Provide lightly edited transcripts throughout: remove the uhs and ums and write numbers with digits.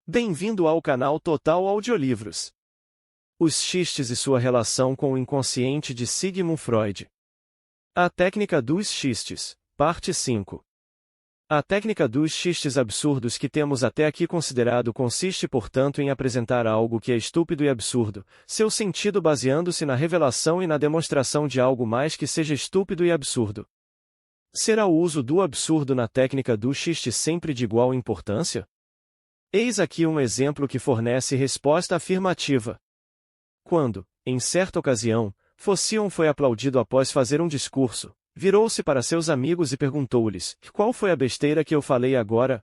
Bem-vindo ao canal Total Audiolivros. Os xistes e sua relação com o inconsciente de Sigmund Freud. A técnica dos xistes, parte 5. A técnica dos xistes absurdos que temos até aqui considerado consiste, portanto, em apresentar algo que é estúpido e absurdo, seu sentido baseando-se na revelação e na demonstração de algo mais que seja estúpido e absurdo. Será o uso do absurdo na técnica do xiste sempre de igual importância? Eis aqui um exemplo que fornece resposta afirmativa. Quando, em certa ocasião, Phocion foi aplaudido após fazer um discurso, virou-se para seus amigos e perguntou-lhes: "Qual foi a besteira que eu falei agora?"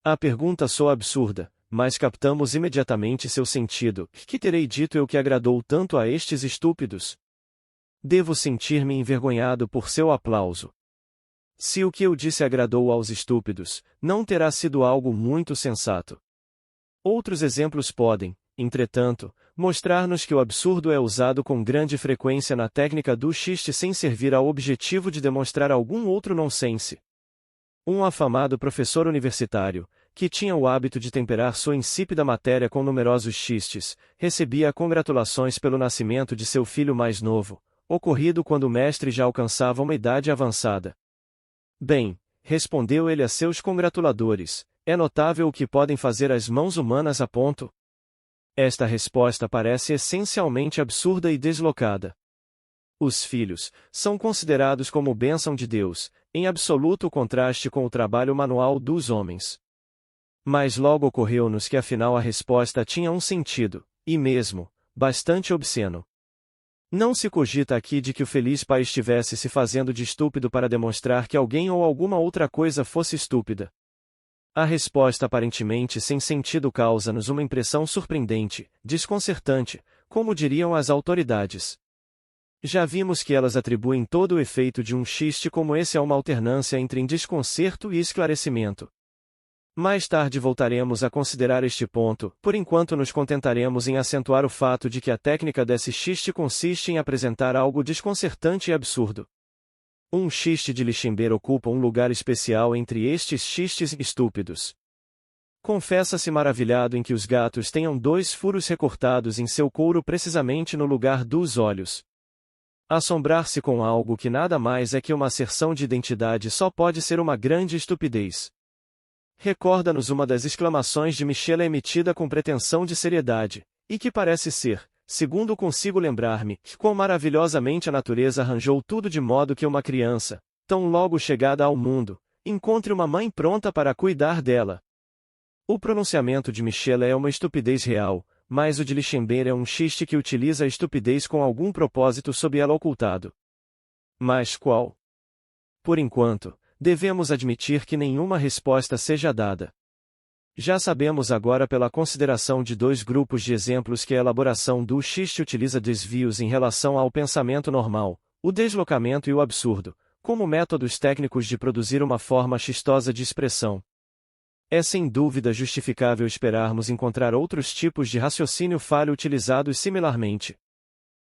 A pergunta soa absurda, mas captamos imediatamente seu sentido. Que terei dito eu que agradou tanto a estes estúpidos? Devo sentir-me envergonhado por seu aplauso. Se o que eu disse agradou aos estúpidos, não terá sido algo muito sensato. Outros exemplos podem, entretanto, mostrar-nos que o absurdo é usado com grande frequência na técnica do xiste sem servir ao objetivo de demonstrar algum outro nonsense. Um afamado professor universitário, que tinha o hábito de temperar sua insípida matéria com numerosos xistes, recebia congratulações pelo nascimento de seu filho mais novo, ocorrido quando o mestre já alcançava uma idade avançada. "Bem", respondeu ele a seus congratuladores, "é notável o que podem fazer as mãos humanas a ponto?" Esta resposta parece essencialmente absurda e deslocada. Os filhos são considerados como bênção de Deus, em absoluto contraste com o trabalho manual dos homens. Mas logo ocorreu-nos que afinal a resposta tinha um sentido, e mesmo, bastante obsceno. Não se cogita aqui de que o feliz pai estivesse se fazendo de estúpido para demonstrar que alguém ou alguma outra coisa fosse estúpida. A resposta aparentemente sem sentido causa-nos uma impressão surpreendente, desconcertante, como diriam as autoridades. Já vimos que elas atribuem todo o efeito de um xiste como esse a uma alternância entre desconcerto e esclarecimento. Mais tarde voltaremos a considerar este ponto, por enquanto nos contentaremos em acentuar o fato de que a técnica desse xiste consiste em apresentar algo desconcertante e absurdo. Um xiste de Lichtenberg ocupa um lugar especial entre estes xistes estúpidos. Confessa-se maravilhado em que os gatos tenham 2 furos recortados em seu couro precisamente no lugar dos olhos. Assombrar-se com algo que nada mais é que uma asserção de identidade só pode ser uma grande estupidez. Recorda-nos uma das exclamações de Michela emitida com pretensão de seriedade, e que parece ser, segundo consigo lembrar-me, quão maravilhosamente a natureza arranjou tudo de modo que uma criança, tão logo chegada ao mundo, encontre uma mãe pronta para cuidar dela. O pronunciamento de Michela é uma estupidez real, mas o de Lichtenberg é um xiste que utiliza a estupidez com algum propósito sob ela ocultado. Mas qual? Por enquanto, devemos admitir que nenhuma resposta seja dada. Já sabemos agora pela consideração de 2 grupos de exemplos que a elaboração do xiste utiliza desvios em relação ao pensamento normal, o deslocamento e o absurdo, como métodos técnicos de produzir uma forma xistosa de expressão. É sem dúvida justificável esperarmos encontrar outros tipos de raciocínio falho utilizados similarmente.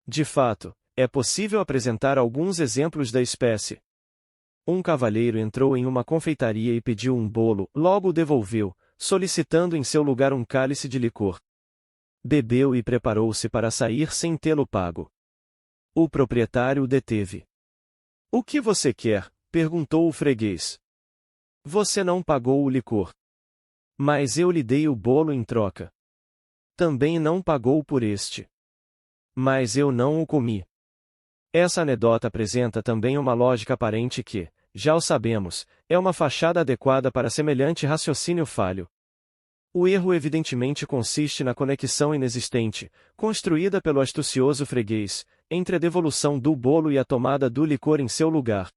De fato, é possível apresentar alguns exemplos da espécie. Um cavalheiro entrou em uma confeitaria e pediu um bolo, logo o devolveu, solicitando em seu lugar um cálice de licor. Bebeu e preparou-se para sair sem tê-lo pago. O proprietário o deteve. "O que você quer?", perguntou o freguês. "Você não pagou o licor. Mas eu lhe dei o bolo em troca. Também não pagou por este. Mas eu não o comi." Essa anedota apresenta também uma lógica aparente que, já o sabemos, é uma fachada adequada para semelhante raciocínio falho. O erro evidentemente consiste na conexão inexistente, construída pelo astucioso freguês, entre a devolução do bolo e a tomada do licor em seu lugar.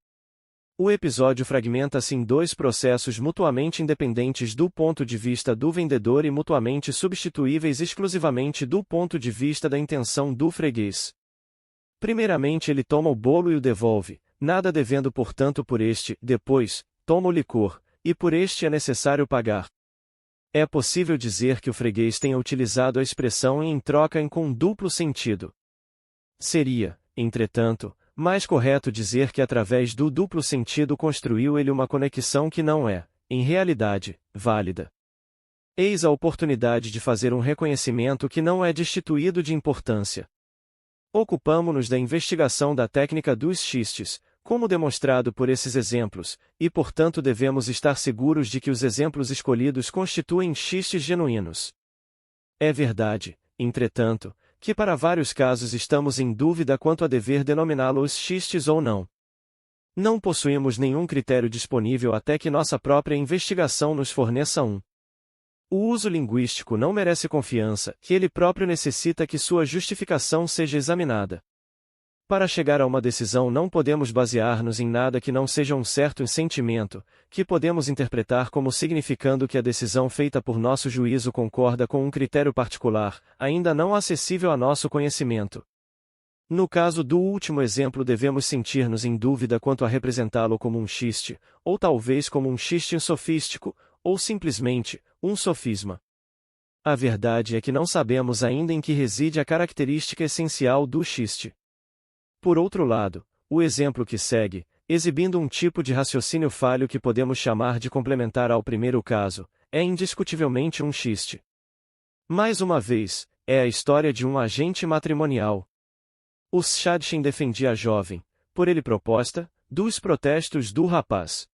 O episódio fragmenta-se em 2 processos mutuamente independentes do ponto de vista do vendedor e mutuamente substituíveis exclusivamente do ponto de vista da intenção do freguês. Primeiramente ele toma o bolo e o devolve, nada devendo portanto por este, depois, toma o licor, e por este é necessário pagar. É possível dizer que o freguês tenha utilizado a expressão em troca com duplo sentido. Seria, entretanto, mais correto dizer que através do duplo sentido construiu ele uma conexão que não é, em realidade, válida. Eis a oportunidade de fazer um reconhecimento que não é destituído de importância. Ocupamo-nos da investigação da técnica dos xistes, como demonstrado por esses exemplos, e portanto devemos estar seguros de que os exemplos escolhidos constituem xistes genuínos. É verdade, entretanto, que para vários casos estamos em dúvida quanto a dever denominá-los xistes ou não. Não possuímos nenhum critério disponível até que nossa própria investigação nos forneça um. O uso linguístico não merece confiança, que ele próprio necessita que sua justificação seja examinada. Para chegar a uma decisão não podemos basear-nos em nada que não seja um certo sentimento, que podemos interpretar como significando que a decisão feita por nosso juízo concorda com um critério particular, ainda não acessível a nosso conhecimento. No caso do último exemplo devemos sentir-nos em dúvida quanto a representá-lo como um xiste, ou talvez como um xiste sofístico, ou simplesmente, um sofisma. A verdade é que não sabemos ainda em que reside a característica essencial do xiste. Por outro lado, o exemplo que segue, exibindo um tipo de raciocínio falho que podemos chamar de complementar ao primeiro caso, é indiscutivelmente um xiste. Mais uma vez, é a história de um agente matrimonial. O Shadchan defendia a jovem, por ele proposta, dos protestos do rapaz.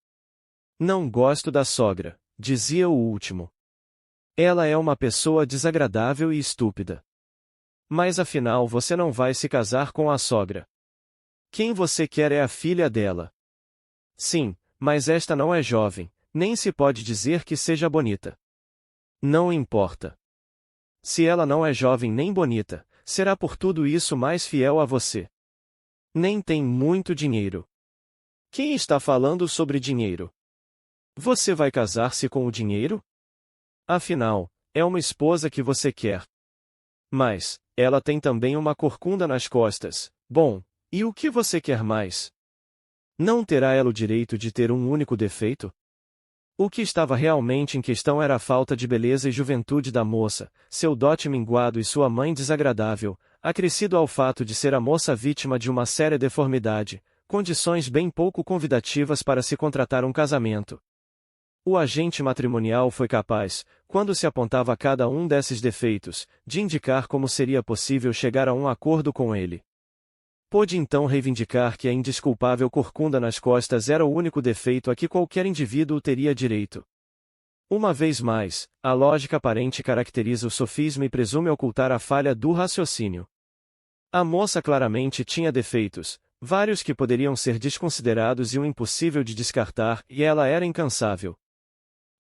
Não gosto da sogra, dizia o último. Ela é uma pessoa desagradável e estúpida. Mas afinal você não vai se casar com a sogra. Quem você quer é a filha dela. Sim, mas esta não é jovem, nem se pode dizer que seja bonita. Não importa. Se ela não é jovem nem bonita, será por tudo isso mais fiel a você. Nem tem muito dinheiro. Quem está falando sobre dinheiro? Você vai casar-se com o dinheiro? Afinal, é uma esposa que você quer. Mas, ela tem também uma corcunda nas costas. Bom, e o que você quer mais? Não terá ela o direito de ter um único defeito? O que estava realmente em questão era a falta de beleza e juventude da moça, seu dote minguado e sua mãe desagradável, acrescido ao fato de ser a moça vítima de uma séria deformidade, condições bem pouco convidativas para se contratar um casamento. O agente matrimonial foi capaz, quando se apontava a cada um desses defeitos, de indicar como seria possível chegar a um acordo com ele. Pôde então reivindicar que a indesculpável corcunda nas costas era o único defeito a que qualquer indivíduo teria direito. Uma vez mais, a lógica aparente caracteriza o sofisma e presume ocultar a falha do raciocínio. A moça claramente tinha defeitos, vários que poderiam ser desconsiderados e um impossível de descartar, e ela era incansável.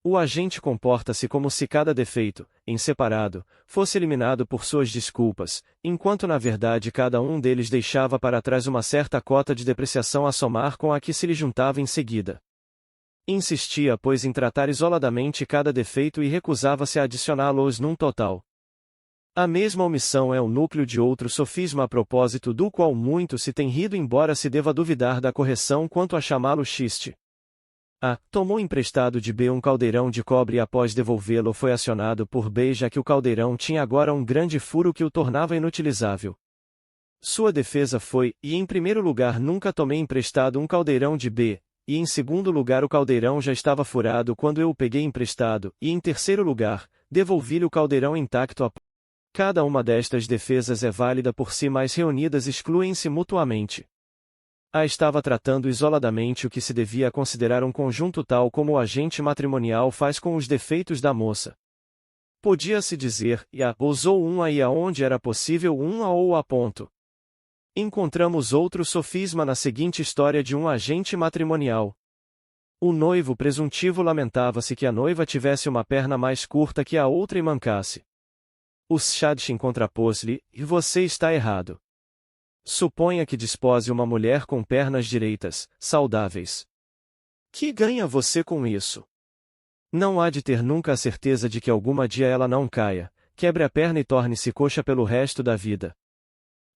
O agente comporta-se como se cada defeito, em separado, fosse eliminado por suas desculpas, enquanto na verdade cada um deles deixava para trás uma certa cota de depreciação a somar com a que se lhe juntava em seguida. Insistia, pois, em tratar isoladamente cada defeito e recusava-se a adicioná-los num total. A mesma omissão é o núcleo de outro sofisma a propósito do qual muito se tem rido, embora se deva duvidar da correção quanto a chamá-lo xiste. A. Tomou emprestado de B um caldeirão de cobre e após devolvê-lo foi acionado por B, já que o caldeirão tinha agora um grande furo que o tornava inutilizável. Sua defesa foi, e em primeiro lugar nunca tomei emprestado um caldeirão de B, e em segundo lugar o caldeirão já estava furado quando eu o peguei emprestado, e em terceiro lugar, devolvi-lhe o caldeirão intacto a... Cada uma destas defesas é válida por si, mas reunidas excluem-se mutuamente. A estava tratando isoladamente o que se devia considerar um conjunto tal como o agente matrimonial faz com os defeitos da moça. Podia-se dizer, e a usou um a e aonde era possível um a ou a ponto. Encontramos outro sofisma na seguinte história de um agente matrimonial. O noivo presuntivo lamentava-se que a noiva tivesse uma perna mais curta que a outra e mancasse. O Shadchan contrapôs-lhe, e você está errado. Suponha que despose uma mulher com pernas direitas, saudáveis. Que ganha você com isso? Não há de ter nunca a certeza de que alguma dia ela não caia, quebre a perna e torne-se coxa pelo resto da vida.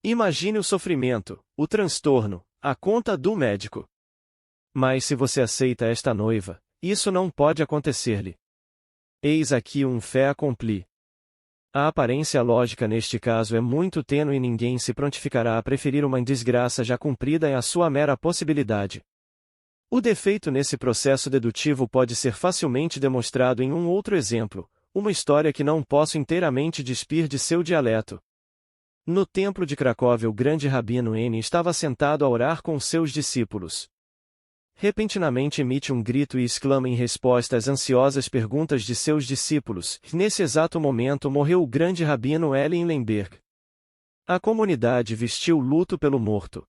Imagine o sofrimento, o transtorno, a conta do médico. Mas se você aceita esta noiva, isso não pode acontecer-lhe. Eis aqui um fait accompli. A aparência lógica neste caso é muito tênue e ninguém se prontificará a preferir uma desgraça já cumprida à sua mera possibilidade. O defeito nesse processo dedutivo pode ser facilmente demonstrado em um outro exemplo. uma história que não posso inteiramente despir de seu dialeto. No templo de Cracóvia, o grande rabino N estava sentado a orar com seus discípulos. Repentinamente emite um grito e exclama em resposta às ansiosas perguntas de seus discípulos: nesse exato momento morreu o grande rabino Eli Lemberg. A comunidade vestiu luto pelo morto.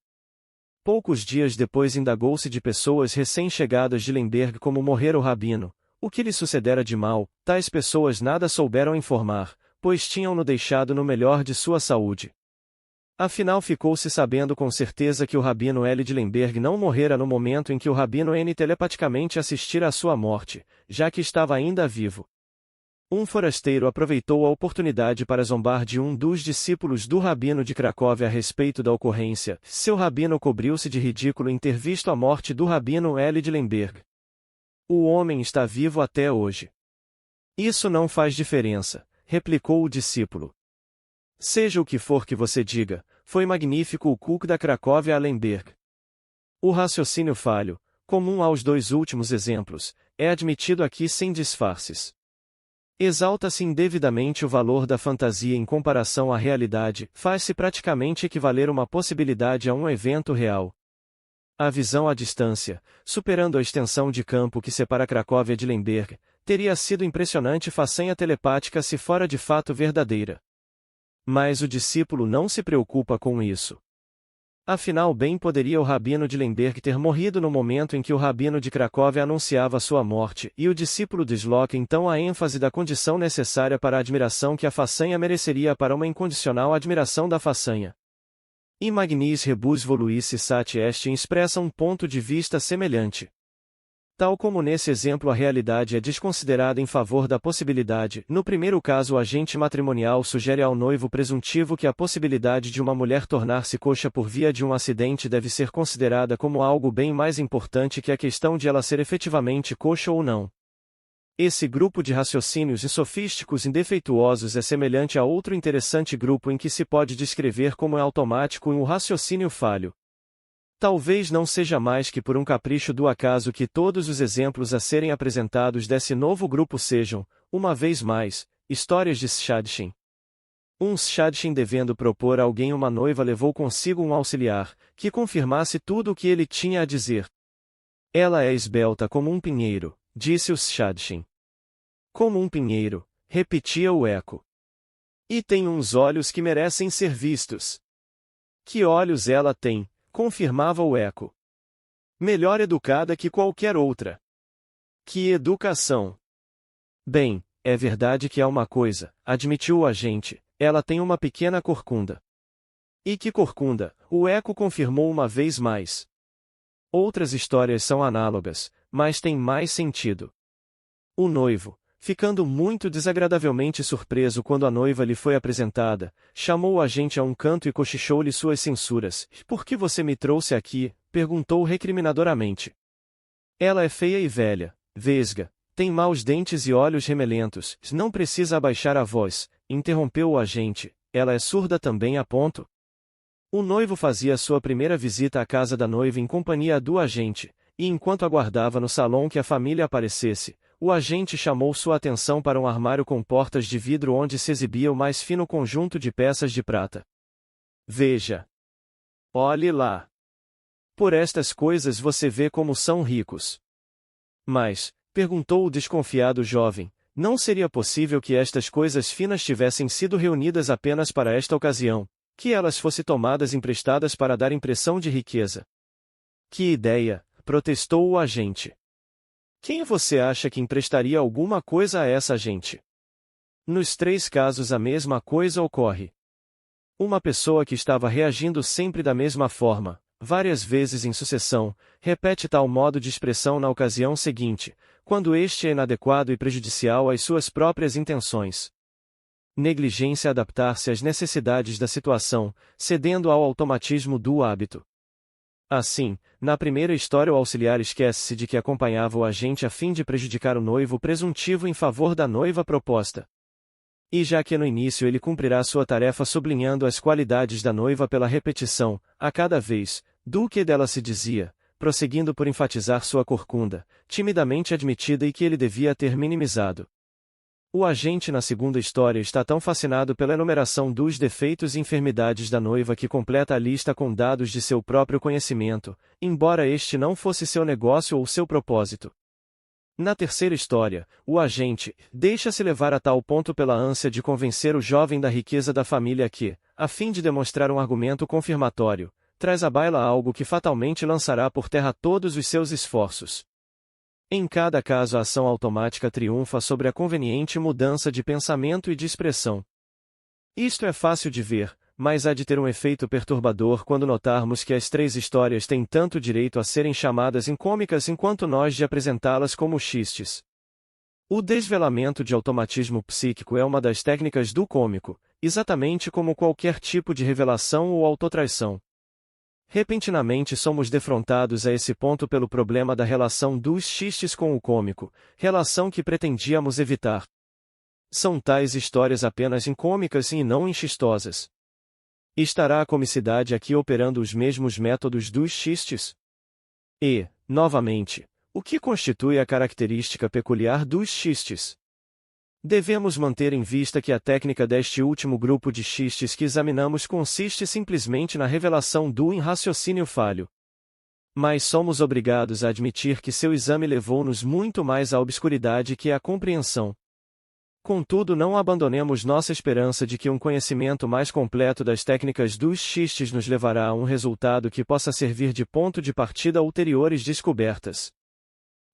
Poucos dias depois indagou-se de pessoas recém-chegadas de Lemberg como morrera o rabino, o que lhe sucedera de mal. Tais pessoas nada souberam informar, pois tinham-no deixado no melhor de sua saúde. Afinal ficou-se sabendo com certeza que o rabino Eli de Lemberg não morrera no momento em que o rabino N telepaticamente assistira à sua morte, já que estava ainda vivo. Um forasteiro aproveitou a oportunidade para zombar de um dos discípulos do rabino de Cracóvia a respeito da ocorrência. Seu rabino cobriu-se de ridículo em ter visto a morte do rabino Eli de Lemberg. O homem está vivo até hoje. Isso não faz diferença, replicou o discípulo. Seja o que for que você diga, foi magnífico o culto da Cracóvia a Lemberg. O raciocínio falho, comum aos dois últimos exemplos, é admitido aqui sem disfarces. Exalta-se indevidamente o valor da fantasia em comparação à realidade, faz-se praticamente equivaler uma possibilidade a um evento real. A visão à distância, superando a extensão de campo que separa Cracóvia de Lemberg, teria sido impressionante façanha telepática se fora de fato verdadeira. Mas o discípulo não se preocupa com isso. Afinal, bem poderia o rabino de Lemberg ter morrido no momento em que o rabino de Cracóvia anunciava sua morte, e o discípulo desloca então a ênfase da condição necessária para a admiração que a façanha mereceria para uma incondicional admiração da façanha. Imagnis rebus voluisse sat est expressa um ponto de vista semelhante. Tal como nesse exemplo a realidade é desconsiderada em favor da possibilidade, no primeiro caso o agente matrimonial sugere ao noivo presuntivo que a possibilidade de uma mulher tornar-se coxa por via de um acidente deve ser considerada como algo bem mais importante que a questão de ela ser efetivamente coxa ou não. Esse grupo de raciocínios sofísticos indefeituosos é semelhante a outro interessante grupo em que se pode descrever como é automático um raciocínio falho. Talvez não seja mais que por um capricho do acaso que todos os exemplos a serem apresentados desse novo grupo sejam, uma vez mais, histórias de Shadchan. Um Shadchan devendo propor a alguém uma noiva levou consigo um auxiliar, que confirmasse tudo o que ele tinha a dizer. Ela é esbelta como um pinheiro, disse o Shadchan. Como um pinheiro, repetia o eco. E tem uns olhos que merecem ser vistos. Que olhos ela tem? Confirmava o eco. Melhor educada que qualquer outra. Que educação! Bem, é verdade que há uma coisa, admitiu o agente, ela tem uma pequena corcunda. E que corcunda? O eco confirmou uma vez mais. Outras histórias são análogas, mas têm mais sentido. O noivo, ficando muito desagradavelmente surpreso quando a noiva lhe foi apresentada, chamou o agente a um canto e cochichou-lhe suas censuras. Por que você me trouxe aqui? Perguntou recriminadoramente. Ela é feia e velha, vesga, tem maus dentes e olhos remelentos, não precisa abaixar a voz, interrompeu o agente, ela é surda também a ponto? O noivo fazia sua primeira visita à casa da noiva em companhia do agente, e enquanto aguardava no salão que a família aparecesse, o agente chamou sua atenção para um armário com portas de vidro onde se exibia o mais fino conjunto de peças de prata. Veja. Olhe lá. Por estas coisas você vê como são ricos. Mas, perguntou o desconfiado jovem, não seria possível que estas coisas finas tivessem sido reunidas apenas para esta ocasião, que elas fossem tomadas emprestadas para dar impressão de riqueza? Que ideia, protestou o agente. Quem você acha que emprestaria alguma coisa a essa gente? Nos três casos a mesma coisa ocorre. Uma pessoa que estava reagindo sempre da mesma forma, várias vezes em sucessão, repete tal modo de expressão na ocasião seguinte, quando este é inadequado e prejudicial às suas próprias intenções. Negligência adaptar-se às necessidades da situação, cedendo ao automatismo do hábito. Assim, na primeira história o auxiliar esquece-se de que acompanhava o agente a fim de prejudicar o noivo presuntivo em favor da noiva proposta. E já que no início ele cumprirá sua tarefa sublinhando as qualidades da noiva pela repetição, a cada vez, do que dela se dizia, prosseguindo por enfatizar sua corcunda, timidamente admitida e que ele devia ter minimizado. O agente na segunda história está tão fascinado pela enumeração dos defeitos e enfermidades da noiva que completa a lista com dados de seu próprio conhecimento, embora este não fosse seu negócio ou seu propósito. Na terceira história, o agente deixa-se levar a tal ponto pela ânsia de convencer o jovem da riqueza da família que, a fim de demonstrar um argumento confirmatório, traz à baila algo que fatalmente lançará por terra todos os seus esforços. Em cada caso, a ação automática triunfa sobre a conveniente mudança de pensamento e de expressão. Isto é fácil de ver, mas há de ter um efeito perturbador quando notarmos que as três histórias têm tanto direito a serem chamadas incômicas enquanto nós de apresentá-las como xistes. O desvelamento de automatismo psíquico é uma das técnicas do cômico, exatamente como qualquer tipo de revelação ou autotraição. Repentinamente somos defrontados a esse ponto pelo problema da relação dos xistes com o cômico, relação que pretendíamos evitar. São tais histórias apenas incômicas e não enxistosas. Estará a comicidade aqui operando os mesmos métodos dos xistes? E, novamente, o que constitui a característica peculiar dos xistes? Devemos manter em vista que a técnica deste último grupo de xistes que examinamos consiste simplesmente na revelação do raciocínio falho. Mas somos obrigados a admitir que seu exame levou-nos muito mais à obscuridade que à compreensão. Contudo, não abandonemos nossa esperança de que um conhecimento mais completo das técnicas dos xistes nos levará a um resultado que possa servir de ponto de partida a ulteriores descobertas.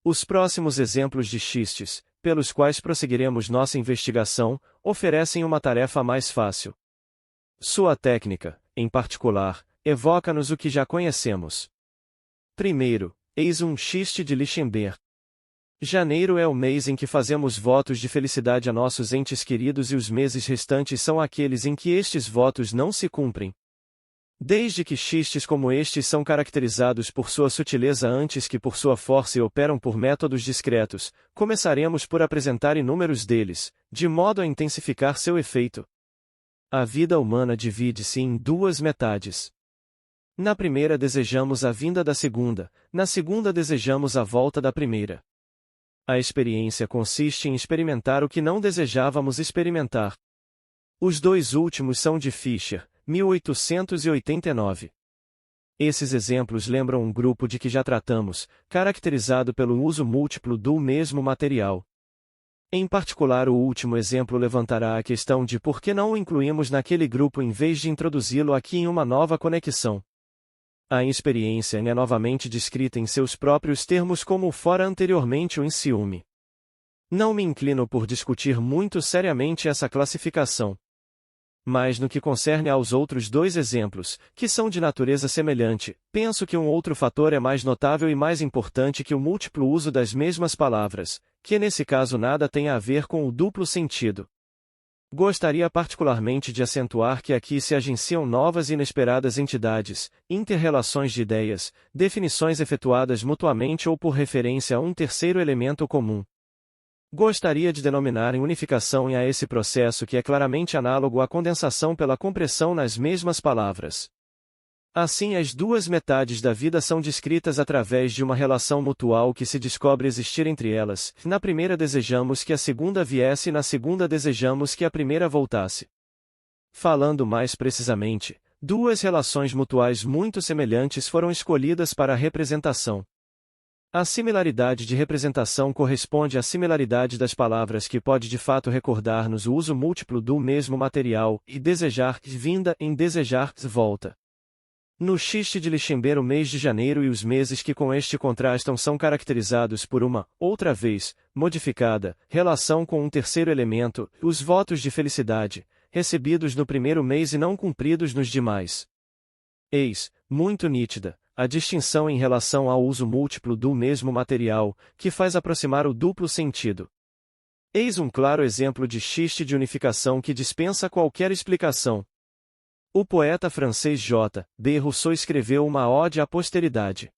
Os próximos exemplos de xistes, pelos quais prosseguiremos nossa investigação, oferecem uma tarefa mais fácil. Sua técnica, em particular, evoca-nos o que já conhecemos. Primeiro, eis um xiste de Lichtenberg. Janeiro é o mês em que fazemos votos de felicidade a nossos entes queridos e os meses restantes são aqueles em que estes votos não se cumprem. Desde que xistes como estes são caracterizados por sua sutileza antes que por sua força e operam por métodos discretos, começaremos por apresentar inúmeros deles, de modo a intensificar seu efeito. A vida humana divide-se em duas metades. Na primeira desejamos a vinda da segunda, na segunda desejamos a volta da primeira. A experiência consiste em experimentar o que não desejávamos experimentar. Os dois últimos são de Fischer, 1889. Esses exemplos lembram um grupo de que já tratamos, caracterizado pelo uso múltiplo do mesmo material. Em particular, o último exemplo levantará a questão de por que não o incluímos naquele grupo em vez de introduzi-lo aqui em uma nova conexão. A experiência é novamente descrita em seus próprios termos como fora anteriormente o enciúme. Não me inclino por discutir muito seriamente essa classificação. Mas no que concerne aos outros dois exemplos, que são de natureza semelhante, penso que um outro fator é mais notável e mais importante que o múltiplo uso das mesmas palavras, que nesse caso nada tem a ver com o duplo sentido. Gostaria particularmente de acentuar que aqui se agenciam novas e inesperadas entidades, inter-relações de ideias, definições efetuadas mutuamente ou por referência a um terceiro elemento comum. Gostaria de denominar em unificação a esse processo que é claramente análogo à condensação pela compressão nas mesmas palavras. Assim, as duas metades da vida são descritas através de uma relação mutual que se descobre existir entre elas. Na primeira desejamos que a segunda viesse e na segunda desejamos que a primeira voltasse. Falando mais precisamente, duas relações mutuais muito semelhantes foram escolhidas para a representação. A similaridade de representação corresponde à similaridade das palavras que pode de fato recordar-nos o uso múltiplo do mesmo material, e desejar vinda em desejar volta. No xiste de Lichtenberg, o mês de janeiro e os meses que com este contrastam são caracterizados por uma, outra vez, modificada, relação com um terceiro elemento, os votos de felicidade, recebidos no primeiro mês e não cumpridos nos demais. Eis, muito nítida, a distinção em relação ao uso múltiplo do mesmo material, que faz aproximar o duplo sentido. Eis um claro exemplo de xiste de unificação que dispensa qualquer explicação. O poeta francês J. B. Rousseau escreveu uma ode à posteridade.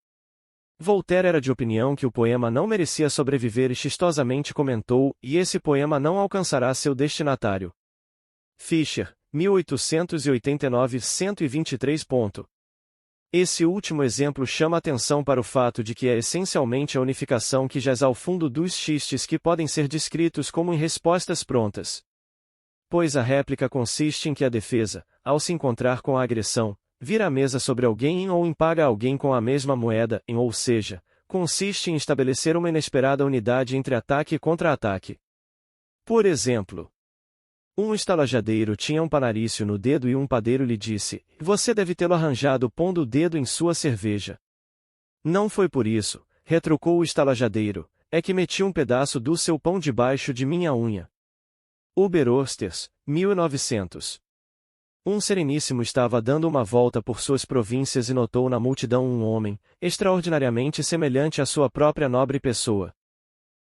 Voltaire era de opinião que o poema não merecia sobreviver e chistosamente comentou, e esse poema não alcançará seu destinatário. Fischer, 1889, 123. Esse último exemplo chama atenção para o fato de que é essencialmente a unificação que jaz ao fundo dos xistes que podem ser descritos como em respostas prontas. Pois a réplica consiste em que a defesa, ao se encontrar com a agressão, vira a mesa sobre alguém ou empaga alguém com a mesma moeda, ou seja, consiste em estabelecer uma inesperada unidade entre ataque e contra-ataque. Por exemplo, um estalajadeiro tinha um panarício no dedo e um padeiro lhe disse: "Você deve tê-lo arranjado pondo o dedo em sua cerveja." "Não foi por isso", retrucou o estalajadeiro, "é que meti um pedaço do seu pão debaixo de minha unha." Uber Osters, 1900. Um sereníssimo estava dando uma volta por suas províncias e notou na multidão um homem, extraordinariamente semelhante à sua própria nobre pessoa.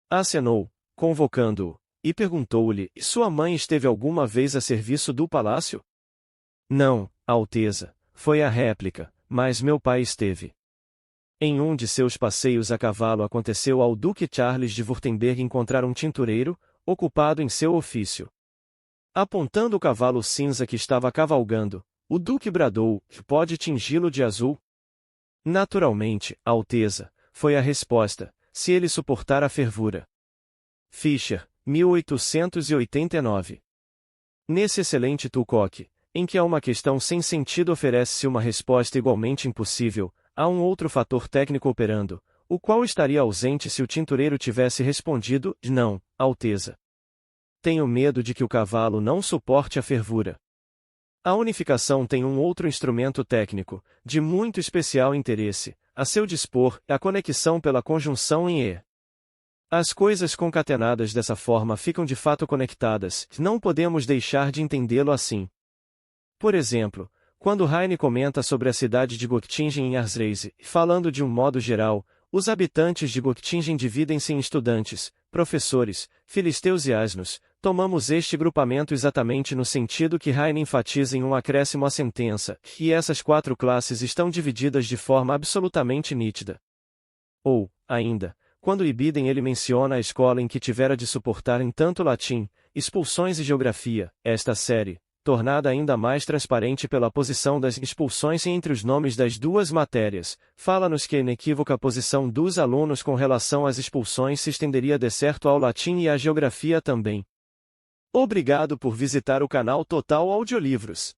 Acenou, convocando-o, e perguntou-lhe: "Sua mãe esteve alguma vez a serviço do palácio?" "Não, Alteza", foi a réplica, "mas meu pai esteve." Em um de seus passeios a cavalo aconteceu ao Duque Charles de Württemberg encontrar um tintureiro, ocupado em seu ofício. Apontando o cavalo cinza que estava cavalgando, o Duque bradou: "Pode tingi-lo de azul?" "Naturalmente, Alteza", foi a resposta, "se ele suportar a fervura." Fischer, 1889. Nesse excelente Tulcock, em que a uma questão sem sentido oferece-se uma resposta igualmente impossível, há um outro fator técnico operando, o qual estaria ausente se o tintureiro tivesse respondido: "Não, Alteza. Tenho medo de que o cavalo não suporte a fervura." A unificação tem um outro instrumento técnico, de muito especial interesse, a seu dispor, a conexão pela conjunção em E. As coisas concatenadas dessa forma ficam de fato conectadas, não podemos deixar de entendê-lo assim. Por exemplo, quando Heine comenta sobre a cidade de Göttingen em Arzreise, falando de um modo geral, os habitantes de Göttingen dividem-se em estudantes, professores, filisteus e asnos, tomamos este grupamento exatamente no sentido que Heine enfatiza em um acréscimo à sentença, e essas quatro classes estão divididas de forma absolutamente nítida. Ou, ainda, quando Ibiden ele menciona a escola em que tivera de suportar em tanto latim, expulsões e geografia, esta série, tornada ainda mais transparente pela posição das expulsões entre os nomes das duas matérias, fala-nos que a inequívoca posição dos alunos com relação às expulsões se estenderia de certo ao latim e à geografia também. Obrigado por visitar o canal Total Audiolivros.